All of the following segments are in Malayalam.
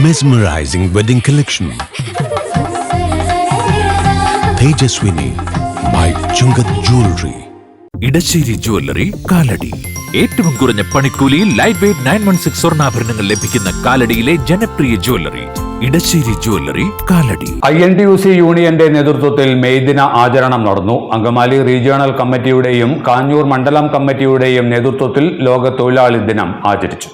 Mesmerizing wedding collection. Tejaswini by Chungat Jewelry. Edassery jewellery Kalady. ഏറ്റവും കുറഞ്ഞ പണിക്കൂലിയിൽ ലൈറ്റ് വെയ്റ്റ് 916 സ്വർണ്ണാഭരണങ്ങൾ ലഭിക്കുന്ന കാലടിയിലെ ജനപ്രിയ jewellery Edassery jewellery Kalady. INTUC യൂണിയന്റെ നേതൃത്വത്തിൽ മെയ് ദിന ആചരണം നടന്നു. അങ്കമാലി റീജിയണൽ കമ്മിറ്റിയുടെയും കാഞ്ഞൂർ മണ്ഡലം കമ്മിറ്റിയുടെയും നേതൃത്വത്തിൽ ലോക തൊഴിലാളി ദിനം ആചരിച്ചു.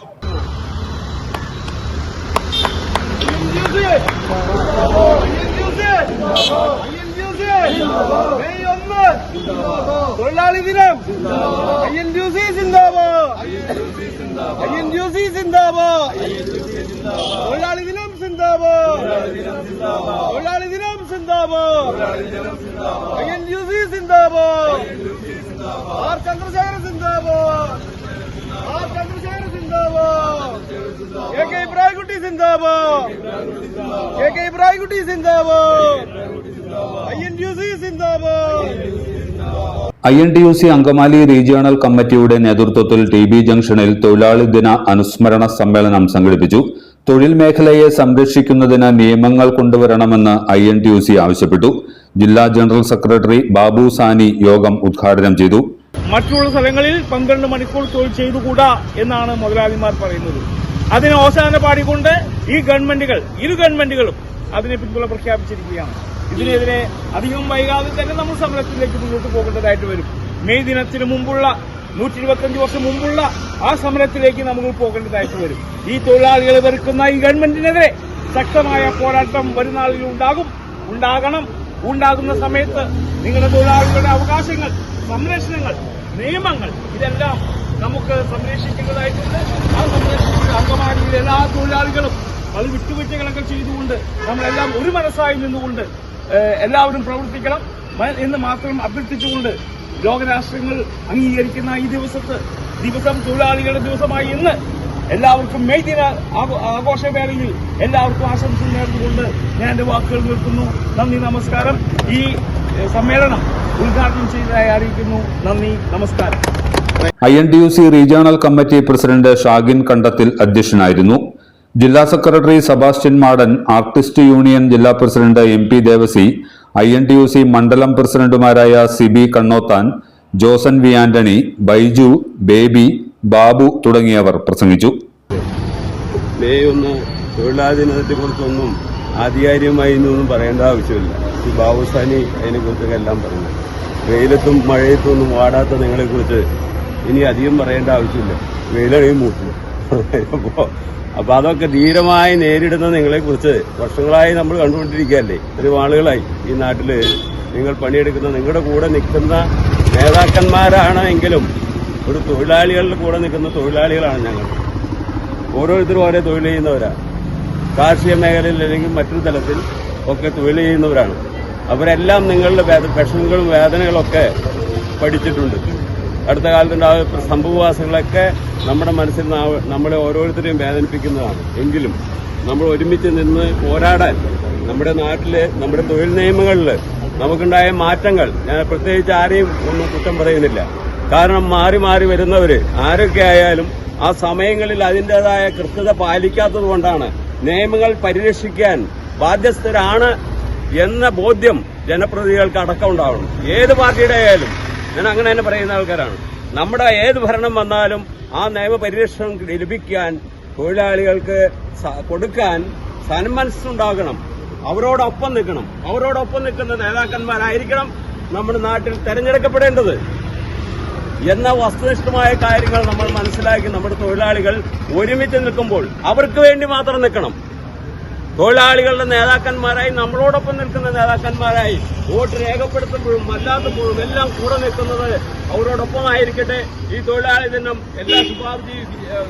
തൊഴിലാളി ദിനം INTUC സിന്ദാബാദ്, INTUC സിന്ദാബാദ്, തൊഴിലാളി ദിനം സിന്ദാബാദ്, തൊഴിലാളി ദിനം സിന്ദാബാദ്, INTUC സിന്ദാബാദ്, ആർ ചന്ദ്രശേഖരൻ സിന്ദാബാദ്, ആർ ചന്ദ്രശേഖരൻ സിന്ദാബാദ്, KK ഇബ്രാഹിംകുട്ടി സിന്ദാബാദ്, KK ഇബ്രാഹിംകുട്ടി സിന്ദാബാദ്, INTUC സിന്ദാബാദ്. INTUC അങ്കമാലി റീജിയണൽ കമ്മിറ്റിയുടെ നേതൃത്വത്തിൽ TB ജംഗ്ഷനിൽ തൊഴിലാളി ദിന അനുസ്മരണ സമ്മേളനം സംഘടിപ്പിച്ചു. തൊഴിൽ മേഖലയെ സംരക്ഷിക്കുന്നതിന് നിയമങ്ങൾ കൊണ്ടുവരണമെന്ന് INTUC ആവശ്യപ്പെട്ടു. ജില്ലാ ജനറൽ സെക്രട്ടറി ബാബു സാനി യോഗം ഉദ്ഘാടനം ചെയ്തു. മറ്റുള്ള സ്ഥലങ്ങളിൽ 12 മണിക്കൂർ തൊഴിൽ ചെയ്തുകൂടാ എന്നാണ് മുതലാളിമാർ പറയുന്നത്. അതിന് അവസാന പാടിക്കൊണ്ട് ഇരു ഗവൺമെന്റുകളും അതിനെ പിന്തുണ പ്രഖ്യാപിച്ചിരിക്കുകയാണ്. ഇതിനെതിരെ അധികം വൈകാതെ തന്നെ നമ്മൾ സമരത്തിലേക്ക് മുന്നോട്ട് പോകേണ്ടതായിട്ട് വരും. മെയ് ദിനത്തിന് മുമ്പുള്ള 125 വർഷം മുമ്പുള്ള ആ സമരത്തിലേക്ക് നമുക്ക് പോകേണ്ടതായിട്ട് വരും. ഈ തൊഴിലാളികളെ വെറുക്കുന്ന ഈ ഗവൺമെന്റിനെതിരെ ശക്തമായ പോരാട്ടം വരുന്നാളിൽ ഉണ്ടാകുന്ന സമയത്ത് നിങ്ങളുടെ തൊഴിലാളികളുടെ അവകാശങ്ങൾ, സംരക്ഷണങ്ങൾ, നിയമങ്ങൾ ഇതെല്ലാം നമുക്ക് സംരക്ഷിക്കേണ്ടതായിട്ടുണ്ട്. ആ സംരക്ഷിക്കുന്ന അങ്കമാലിയിലെ എല്ലാ തൊഴിലാളികളും അത് വിട്ടുവീഴ്ചകളൊക്കെ ചെയ്തുകൊണ്ട് നമ്മളെല്ലാം ഒരു മനസ്സായി നിന്നുകൊണ്ട് എല്ലാവരും പ്രവർത്തിക്കണം എന്ന് മാത്രം അഭ്യർത്ഥിച്ചുകൊണ്ട് ലോകരാഷ്ട്രങ്ങൾ അംഗീകരിക്കുന്ന ഈ ദിവസം തൊഴിലാളികളുടെ ദിവസമായി ഇന്ന് എല്ലാവർക്കും മെയ് ദിന ആഘോഷവേളയിൽ എല്ലാവർക്കും ആശംസ നേർന്നുകൊണ്ട് ഞാൻ എന്റെ വാക്കുകൾ നിർത്തുന്നു. നന്ദി, നമസ്കാരം. ഈ സമ്മേളനം ഉദ്ഘാടനം ചെയ്തതായി അറിയിക്കുന്നു. നന്ദി, നമസ്കാരം. INTUC regional committee president Shagin Kandathil അധ്യക്ഷനായിരുന്നു. ജില്ലാ secretary Sebastian Madan, artist union ജില്ലാ പ്രസിഡന്റ് MP ദേവസി, INTUC മണ്ഡലം പ്രസിഡന്റുമാരായ സിബി കണ്ണോത്താൻ, ജോസൻ വി ആന്റണി, ബൈജു, ബേബി, ബാബു തുടങ്ങിയവർ പ്രസംഗിച്ചു. മെയ് 1 തൊഴിലാളി ദിനത്തെക്കുറിച്ചൊന്നും ആധികാരികമായി ഒന്നും പറയേണ്ട ആവശ്യമില്ല. ഈ ബാബുസാനി അതിനെക്കുറിച്ചൊക്കെ എല്ലാം പറഞ്ഞു. വെയിലത്തും മഴയത്തും ഒന്നും വാടാത്ത നിങ്ങളെക്കുറിച്ച് ഇനി അധികം പറയേണ്ട ആവശ്യമില്ല. വെയിലറിയും മൂട്ടില്ല. അപ്പൊ അതൊക്കെ ധീരമായി നേരിടുന്ന നിങ്ങളെക്കുറിച്ച് വർഷങ്ങളായി നമ്മൾ കണ്ടുകൊണ്ടിരിക്കുകയല്ലേ. ഇത്രയും ആളുകളായി ഈ നാട്ടില് നിങ്ങൾ പണിയെടുക്കുന്ന, നിങ്ങളുടെ കൂടെ നിൽക്കുന്ന നേതാക്കന്മാരാണ് എങ്കിലും ഒരു തൊഴിലാളികളുടെ കൂടെ നിൽക്കുന്ന തൊഴിലാളികളാണ് ഞങ്ങൾ. ഓരോരുത്തരും ഓരോ തൊഴിൽ ചെയ്യുന്നവരാണ്. കാർഷിക മേഖലയിൽ അല്ലെങ്കിൽ മറ്റൊരു തലത്തിൽ ഒക്കെ തൊഴിൽ ചെയ്യുന്നവരാണ്. അവരെല്ലാം നിങ്ങളുടെ പ്രശ്നങ്ങളും വേദനകളൊക്കെ പഠിച്ചിട്ടുണ്ട്. അടുത്ത കാലത്തുണ്ടാകുന്ന സംഭവവാസങ്ങളൊക്കെ നമ്മുടെ മനസ്സിൽ നമ്മളെ ഓരോരുത്തരെയും വേദനിപ്പിക്കുന്നതാണ്. എങ്കിലും നമ്മൾ ഒരുമിച്ച് നിന്ന് പോരാടാൻ നമ്മുടെ നാട്ടില്, നമ്മുടെ തൊഴിൽ നിയമങ്ങളിൽ നമുക്കുണ്ടായ മാറ്റങ്ങൾ, ഞാൻ പ്രത്യേകിച്ച് ആരെയും ഒന്നും കുറ്റം പറയുന്നില്ല. കാരണം മാറി മാറി വരുന്നവര് ആരൊക്കെ ആയാലും ആ സമയങ്ങളിൽ അതിൻ്റെതായ കൃത്യത പാലിക്കാത്തത് കൊണ്ടാണ് നിയമങ്ങൾ പരിരക്ഷിക്കാൻ ബാധ്യസ്ഥരാണ് എന്ന ബോധ്യം ജനപ്രതിനിധികൾക്ക് അടക്കം ഉണ്ടാവണം. ഏത് പാർട്ടിയുടെ ആയാലും ഞാൻ അങ്ങനെ തന്നെ പറയുന്ന ആൾക്കാരാണ്. നമ്മുടെ ഏത് ഭരണം വന്നാലും ആ നിയമപരിരക്ഷണം ലഭിക്കാൻ തൊഴിലാളികൾക്ക് കൊടുക്കാൻ സന്മനസ്സുണ്ടാകണം. അവരോടൊപ്പം നിൽക്കണം. അവരോടൊപ്പം നിൽക്കുന്ന നേതാക്കന്മാരായിരിക്കണം നമ്മുടെ നാട്ടിൽ തെരഞ്ഞെടുക്കപ്പെടേണ്ടത് എന്ന വസ്തുനിഷ്ഠമായ കാര്യങ്ങൾ നമ്മൾ മനസ്സിലാക്കി നമ്മുടെ തൊഴിലാളികൾ ഒരുമിച്ച് നിൽക്കുമ്പോൾ അവർക്ക് വേണ്ടി മാത്രം നിൽക്കണം. തൊഴിലാളികളുടെ നേതാക്കന്മാരായി, നമ്മളോടൊപ്പം നിൽക്കുന്ന നേതാക്കന്മാരായി വോട്ട് രേഖപ്പെടുത്തുമ്പോഴും അല്ലാത്തപ്പോഴും എല്ലാം കൂടെ നിൽക്കുന്നത് അവരോടൊപ്പമായിരിക്കട്ടെ. ഈ തൊഴിലാളി ദിനം എല്ലാ ശുഭാപ്തി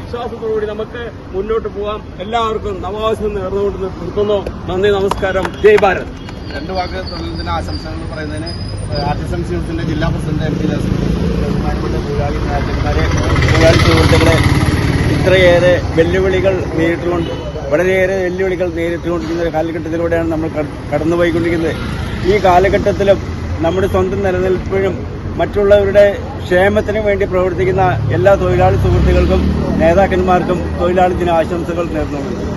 വിശ്വാസത്തോടുകൂടി നമുക്ക് മുന്നോട്ട് പോകാം. എല്ലാവർക്കും നവവത്സരം നേർന്നുകൊണ്ട് നിർത്തുന്നു. നന്ദി, നമസ്കാരം. ജയ് ഭാരത്. 2 വാക്ക് തൊഴിൽ ദിന ആശംസകൾ പറയുന്നതിന് ആർട്ടിസൻസ് യൂണിറ്റിന്റെ ജില്ലാ പ്രസിഡന്റ് MP ബഹുമാനപ്പെട്ട തൊഴിലാളി സുഹൃത്തുക്കളെ, ഇത്രയേറെ വെല്ലുവിളികൾ നേരിട്ടുകൊണ്ട് വളരെയേറെ വെല്ലുവിളികൾ നേരിട്ടുകൊണ്ടിരിക്കുന്ന ഒരു കാലഘട്ടത്തിലൂടെയാണ് നമ്മൾ കടന്നുപോയിക്കൊണ്ടിരിക്കുന്നത്. ഈ കാലഘട്ടത്തിലും നമ്മുടെ സ്വന്തം നിലനിൽപ്പിനും മറ്റുള്ളവരുടെ ക്ഷേമത്തിനും വേണ്ടി പ്രവർത്തിക്കുന്ന എല്ലാ തൊഴിലാളി സുഹൃത്തുക്കൾക്കും നേതാക്കന്മാർക്കും തൊഴിലാളി ദിന ആശംസകൾ നേർന്നുകൊള്ളുന്നു.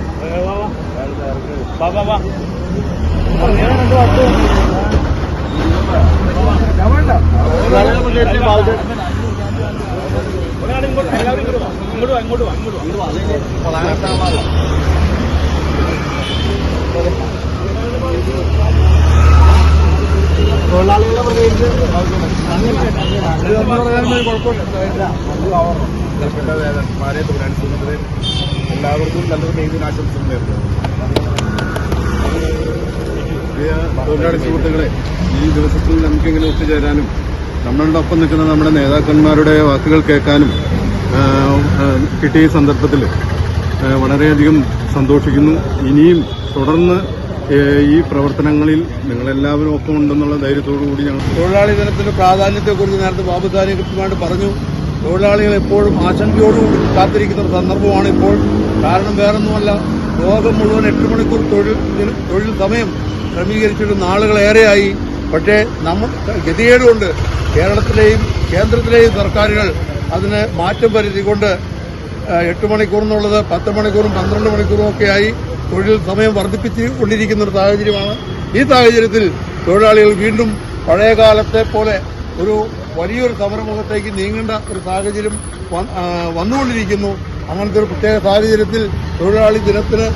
തൊഴിലാളികളെ പ്രത്യേകിച്ച് എല്ലാവർക്കും നല്ലൊരു മെയിൻ ആശംസകൾ നേരുന്നു. തൊഴിലാളി സുഹൃത്തുക്കളെ, ഈ ദിവസത്തിൽ നമുക്കിങ്ങനെ ഒത്തുചേരാനും നമ്മളുടെ ഒപ്പം നിൽക്കുന്ന നമ്മുടെ നേതാക്കന്മാരുടെ വാക്കുകൾ കേൾക്കാനും കിട്ടിയ സന്ദർഭത്തിൽ വളരെയധികം സന്തോഷിക്കുന്നു. ഇനിയും തുടർന്ന് ഈ പ്രവർത്തനങ്ങളിൽ നിങ്ങളെല്ലാവരും ഒപ്പം ഉണ്ടെന്നുള്ള ധൈര്യത്തോടുകൂടി ഞങ്ങൾ തൊഴിലാളി ദിനത്തിന്റെ പ്രാധാന്യത്തെക്കുറിച്ച് നേരത്തെ ബാബുദാനി കൃത്യമായിട്ട് പറഞ്ഞു. തൊഴിലാളികൾ എപ്പോഴും ആശങ്കയോടുകൂടി കാത്തിരിക്കുന്ന ഒരു സന്ദർഭമാണ് ഇപ്പോൾ. കാരണം വേറൊന്നുമല്ല, ലോകം മുഴുവൻ 8 മണിക്കൂർ തൊഴിൽ സമയം ക്രമീകരിച്ചിട്ട് നാളുകളേറെയായി. പക്ഷേ നമ്മൾ ഗതികേടുകൊണ്ട് കേരളത്തിലെയും കേന്ദ്രത്തിലെയും സർക്കാരുകൾ അതിന് മാറ്റം വരുത്തിക്കൊണ്ട് 8 മണിക്കൂർ എന്നുള്ളത് 10 മണിക്കൂറും 12 മണിക്കൂറും ഒക്കെയായി തൊഴിൽ സമയം വർദ്ധിപ്പിച്ചുകൊണ്ടിരിക്കുന്ന ഒരു സാഹചര്യമാണ്. ഈ സാഹചര്യത്തിൽ തൊഴിലാളികൾ വീണ്ടും പഴയകാലത്തെ പോലെ ഒരു വലിയൊരു സമരമുഖത്തേക്ക് നീങ്ങേണ്ട ഒരു സാഹചര്യം വന്നുകൊണ്ടിരിക്കുന്നു. അങ്ങനത്തെ ഒരു പ്രത്യേക സാഹചര്യത്തിൽ തൊഴിലാളി ദിനത്തിന്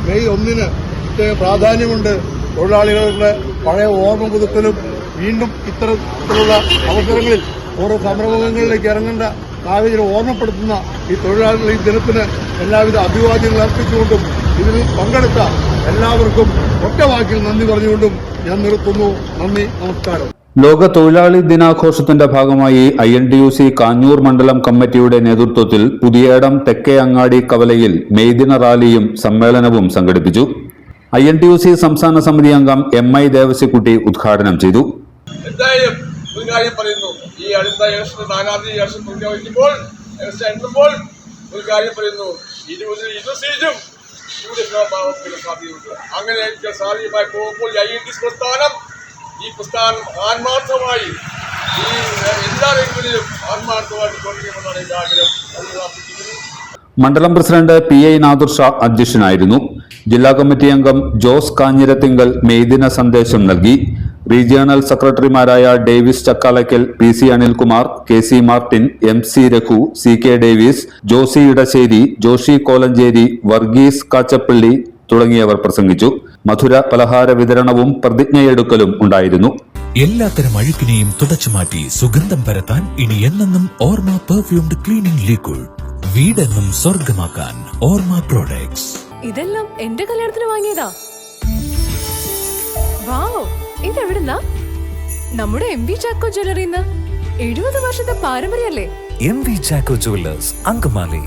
മെയ് 1 പ്രത്യേക പ്രാധാന്യമുണ്ട്. തൊഴിലാളികളുടെ പഴയ ഓർമ്മ പുതുക്കലും വീണ്ടും ഇത്തരത്തിലുള്ള അവസരങ്ങളിൽ ഓരോ സമരമുഖങ്ങളിലേക്ക് ഇറങ്ങേണ്ട സാഹചര്യം ഓർമ്മപ്പെടുത്തുന്ന ഈ തൊഴിലാളി ദിനത്തിന് എല്ലാവിധ അഭിവാദ്യങ്ങൾ അർപ്പിച്ചുകൊണ്ടും ഇതിൽ പങ്കെടുത്ത എല്ലാവർക്കും ഒറ്റവാക്കിൽ നന്ദി പറഞ്ഞുകൊണ്ടും ഞാൻ നിർത്തുന്നു. നന്ദി, നമസ്കാരം. ലോക തൊഴിലാളി ദിനാഘോഷത്തിന്റെ ഭാഗമായി INTUC കാഞ്ഞൂർ മണ്ഡലം കമ്മിറ്റിയുടെ നേതൃത്വത്തിൽ പുതിയേടം തെക്കേ അങ്ങാടി കവലയിൽ മെയ് ദിന റാലിയും സമ്മേളനവും സംഘടിപ്പിച്ചു. INTUC സംസ്ഥാന സമിതി അംഗം MI ദേവസിക്കുട്ടി ഉദ്ഘാടനം ചെയ്തു. എന്തായാലും ഒരു കാര്യം പറയുന്നു, ഈ അടുത്ത ഇലക്ഷൻ 4ാം തീയതി ഇലക്ഷൻ പ്രഖ്യാപിക്കുമ്പോൾ എണ്ണുമ്പോൾ ഒരു കാര്യം പറയുന്നു, 20 സീറ്റും യൂഡിഎഫിന് സാധ്യതയുണ്ട്. അങ്ങനെ സാധ്യമായി പോകുമ്പോൾ ഈ പ്രസ്ഥാനം ആത്മാർത്ഥമായി ഈ എല്ലാ രംഗങ്ങളിലും ആത്മാർത്ഥമായിട്ട് പ്രവർത്തിക്കുമെന്നാണ് എൻ്റെ ആഗ്രഹം. മണ്ഡലം പ്രസിഡന്റ് PI നാദുർ ഷാ അധ്യക്ഷനായിരുന്നു. ജില്ലാ കമ്മിറ്റി അംഗം ജോസ് കാഞ്ഞിരത്തിങ്കൽ മെയ്ദിന സന്ദേശം നൽകി. റീജിയണൽ സെക്രട്ടറിമാരായ Davis Chakkalakkal, PC Anilkumar, KC Martin, MC Raghu, CK Davis, Josy Edassery, Joshy Kolenchery, Varghese Kachappilly തുടങ്ങിയവർ പ്രസംഗിച്ചു. മധുര പലഹാര വിതരണവും പ്രതിജ്ഞയെടുക്കലും ഉണ്ടായിരുന്നു. എല്ലാത്തരം അഴുക്കിനെയും തുടച്ചുമാറ്റി സുഗന്ധം പരത്താൻ ഇനി എന്നെന്നും ഓർമ്മ പെർഫ്യൂംഡ് ക്ലീനിംഗ് ലിക്വിഡ്. വീടെന്നും സ്വർഗമാക്കാൻ ഓർമ്മ പ്രോഡക്ട്സ്. ഇതെല്ലാം എന്റെ കല്യാണത്തിന് വാങ്ങിയതാ. വാവ്, ഇതെവിടുന്നാ? നമ്മുടെ MV ചാക്കോ ജ്വല്ലറിന്ന്. 70 വർഷത്തെ പാരമ്പര്യല്ലേ? MV Chacko Jewellers, Angamaly.